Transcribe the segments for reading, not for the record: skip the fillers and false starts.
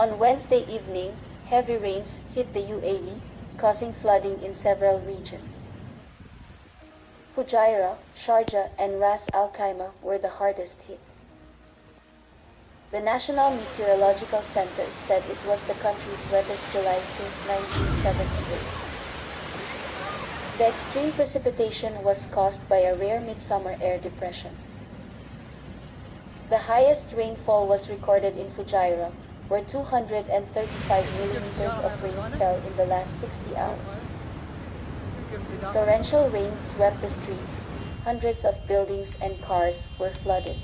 On Wednesday evening, heavy rains hit the UAE, causing flooding in several regions. Fujairah, Sharjah, and Ras al-Khaimah were the hardest hit. The National Meteorological Center said it was the country's wettest July since 1978. The extreme precipitation was caused by a rare midsummer air depression. The highest rainfall was recorded in Fujairah, where 235 millimeters of rain fell in the last 60 hours. Torrential rain swept the streets, hundreds of buildings and cars were flooded.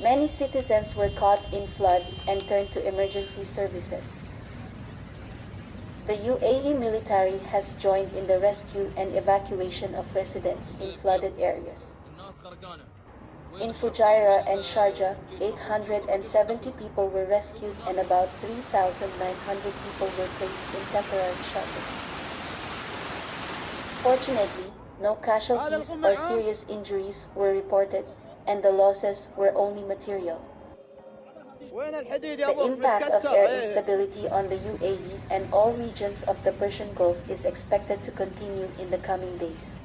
Many citizens were caught in floods and turned to emergency services. The UAE military has joined in the rescue and evacuation of residents in flooded areas. In Fujairah and Sharjah, 870 people were rescued and about 3,900 people were placed in temporary shelters. Fortunately, no casualties or serious injuries were reported, and the losses were only material. The impact of air instability on the UAE and all regions of the Persian Gulf is expected to continue in the coming days.